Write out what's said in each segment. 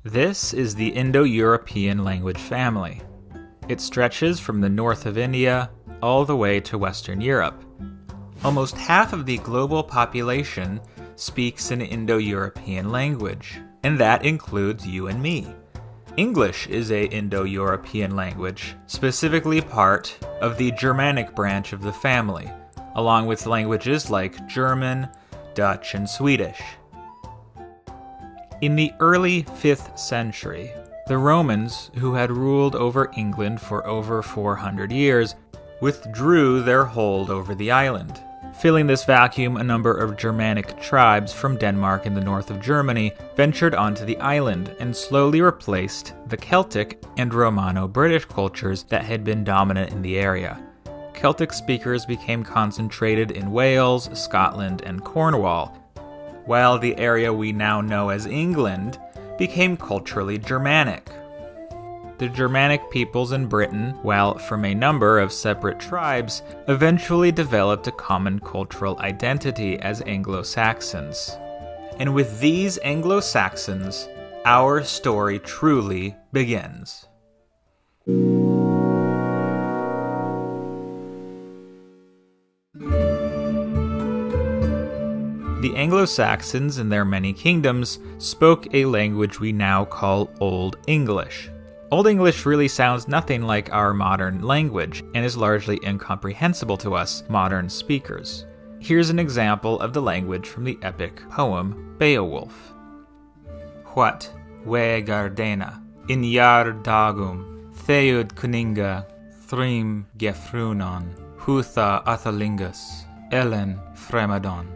This is the Indo-European language family. It stretches from the north of India all the way to Western Europe. Almost half of the global population speaks an Indo-European language, and that includes you and me. English is a Indo-European language, specifically part of the Germanic branch of the family, along with languages like German, Dutch, and Swedish. In the early 5th century, the Romans, who had ruled over England for over 400 years, withdrew their hold over the island. Filling this vacuum, a number of Germanic tribes from Denmark and the north of Germany ventured onto the island and slowly replaced the Celtic and Romano-British cultures that had been dominant in the area. Celtic speakers became concentrated in Wales, Scotland, and Cornwall, while the area we now know as England became culturally Germanic. The Germanic peoples in Britain, while from a number of separate tribes, eventually developed a common cultural identity as Anglo Saxons. And with these Anglo Saxons, our story truly begins. The Anglo-Saxons and their many kingdoms spoke a language we now call Old English. Old English really sounds nothing like our modern language and is largely incomprehensible to us modern speakers. Here's an example of the language from the epic poem Beowulf. What we gardena in jar dagum theud kuninga thrim gefrunon hutha athalingus ellen fremadon.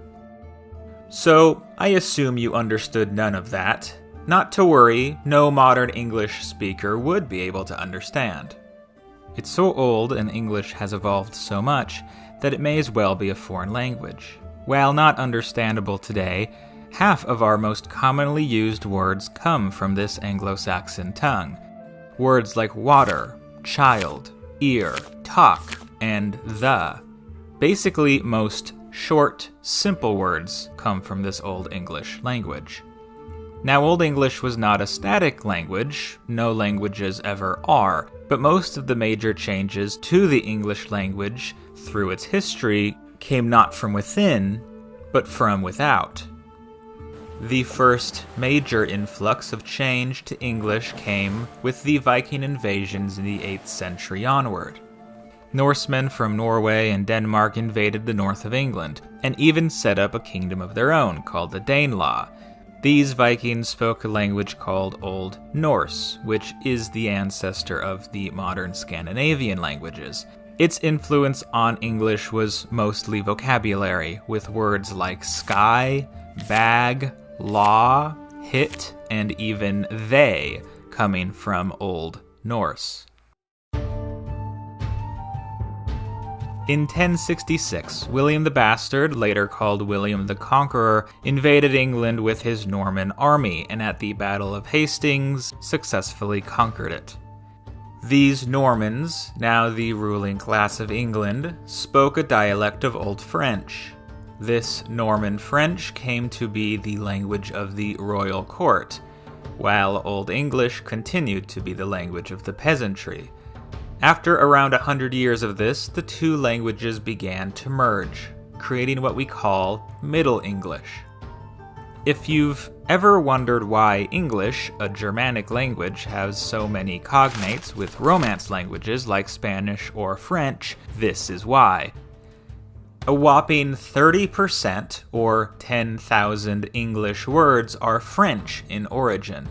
So, I assume you understood none of that. Not to worry, no modern English speaker would be able to understand. It's so old and English has evolved so much that it may as well be a foreign language. While not understandable today, half of our most commonly used words come from this Anglo-Saxon tongue. Words like water, child, ear, talk, and the. Basically, most short, simple words come from this Old English language. Now, Old English was not a static language, no languages ever are, but most of the major changes to the English language through its history came not from within, but from without. The first major influx of change to English came with the Viking invasions in the 8th century onward. Norsemen from Norway and Denmark invaded the north of England, and even set up a kingdom of their own called the Danelaw. These Vikings spoke a language called Old Norse, which is the ancestor of the modern Scandinavian languages. Its influence on English was mostly vocabulary, with words like sky, bag, law, hit, and even they coming from Old Norse. In 1066, William the Bastard, later called William the Conqueror, invaded England with his Norman army, and at the Battle of Hastings, successfully conquered it. These Normans, now the ruling class of England, spoke a dialect of Old French. This Norman French came to be the language of the royal court, while Old English continued to be the language of the peasantry. After around 100 years of this, the two languages began to merge, creating what we call Middle English. If you've ever wondered why English, a Germanic language, has so many cognates with Romance languages like Spanish or French, this is why. A whopping 30%, or 10,000 English words, are French in origin.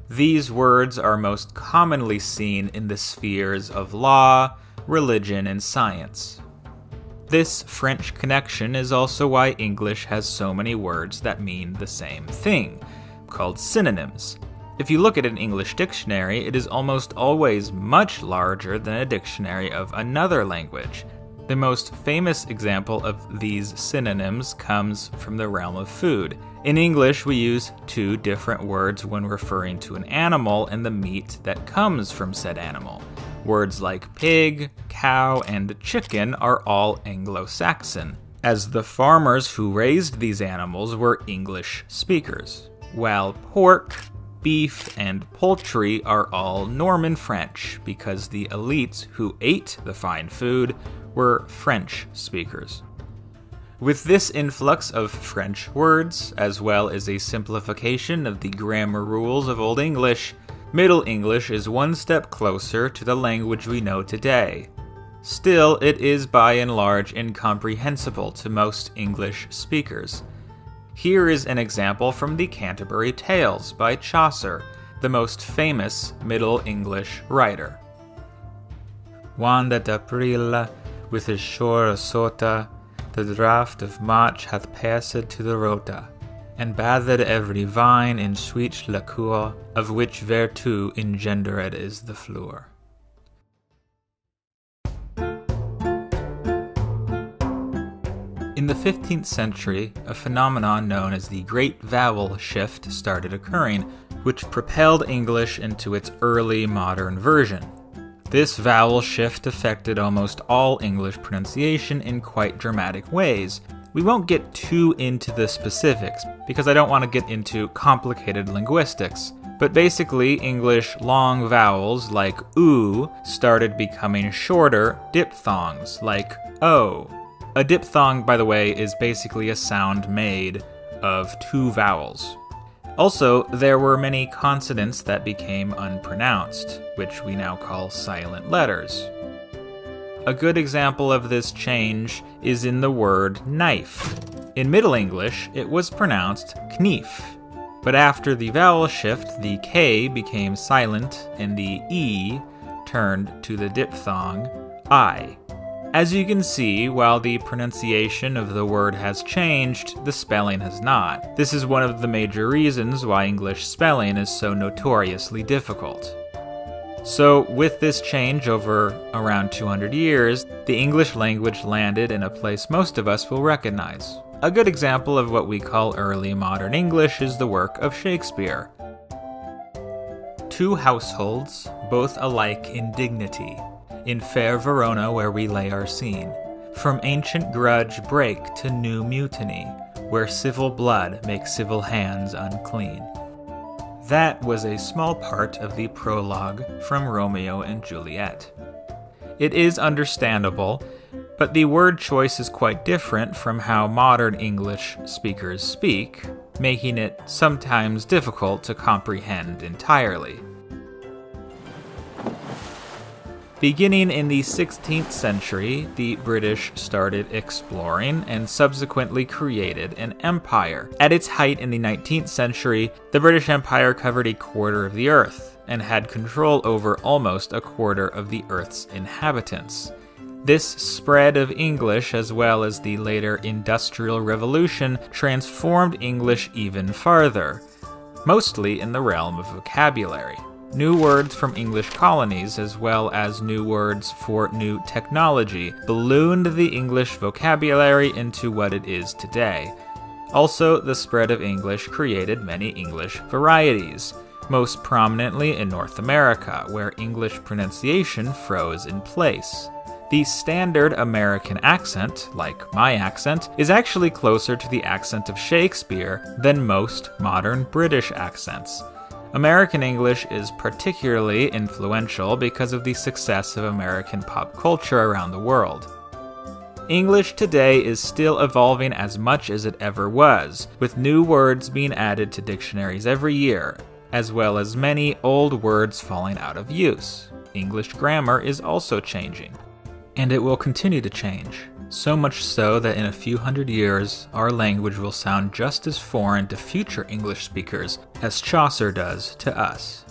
These words are most commonly seen in the spheres of law, religion, and science. This French connection is also why English has so many words that mean the same thing, called synonyms. If you look at an English dictionary, it is almost always much larger than a dictionary of another language. The most famous example of these synonyms comes from the realm of food. In English, we use two different words when referring to an animal and the meat that comes from said animal. Words like pig, cow, and chicken are all Anglo-Saxon, as the farmers who raised these animals were English speakers, while pork, beef, and poultry are all Norman French, because the elites who ate the fine food were French speakers. With this influx of French words, as well as a simplification of the grammar rules of Old English, Middle English is one step closer to the language we know today. Still, it is by and large incomprehensible to most English speakers. Here is an example from the Canterbury Tales by Chaucer, the most famous Middle English writer. Wanda d'April, with his shore sota, the draught of March hath passed to the rota, and bathed every vine in sweet liquor, of which vertu engendered is the flour. In the 15th century, a phenomenon known as the Great Vowel Shift started occurring, which propelled English into its early modern version. This vowel shift affected almost all English pronunciation in quite dramatic ways. We won't get too into the specifics, because I don't want to get into complicated linguistics. But basically, English long vowels like oo started becoming shorter diphthongs like o. A diphthong, by the way, is basically a sound made of two vowels. Also, there were many consonants that became unpronounced, which we now call silent letters. A good example of this change is in the word knife. In Middle English, it was pronounced knief, but after the vowel shift, the K became silent and the E turned to the diphthong I. As you can see, while the pronunciation of the word has changed, the spelling has not. This is one of the major reasons why English spelling is so notoriously difficult. So, with this change over around 200 years, the English language landed in a place most of us will recognize. A good example of what we call early modern English is the work of Shakespeare. Two households, both alike in dignity, in fair Verona where we lay our scene, from ancient grudge break to new mutiny, where civil blood makes civil hands unclean. That was a small part of the prologue from Romeo and Juliet. It is understandable, but the word choice is quite different from how modern English speakers speak, making it sometimes difficult to comprehend entirely. Beginning in the 16th century, the British started exploring and subsequently created an empire. At its height in the 19th century, the British Empire covered a quarter of the Earth and had control over almost a quarter of the Earth's inhabitants. This spread of English, as well as the later Industrial Revolution, transformed English even farther, mostly in the realm of vocabulary. New words from English colonies, as well as new words for new technology, ballooned the English vocabulary into what it is today. Also, the spread of English created many English varieties, most prominently in North America, where English pronunciation froze in place. The standard American accent, like my accent, is actually closer to the accent of Shakespeare than most modern British accents. American English is particularly influential because of the success of American pop culture around the world. English today is still evolving as much as it ever was, with new words being added to dictionaries every year, as well as many old words falling out of use. English grammar is also changing. And it will continue to change, so much so that in a few hundred years, our language will sound just as foreign to future English speakers as Chaucer does to us.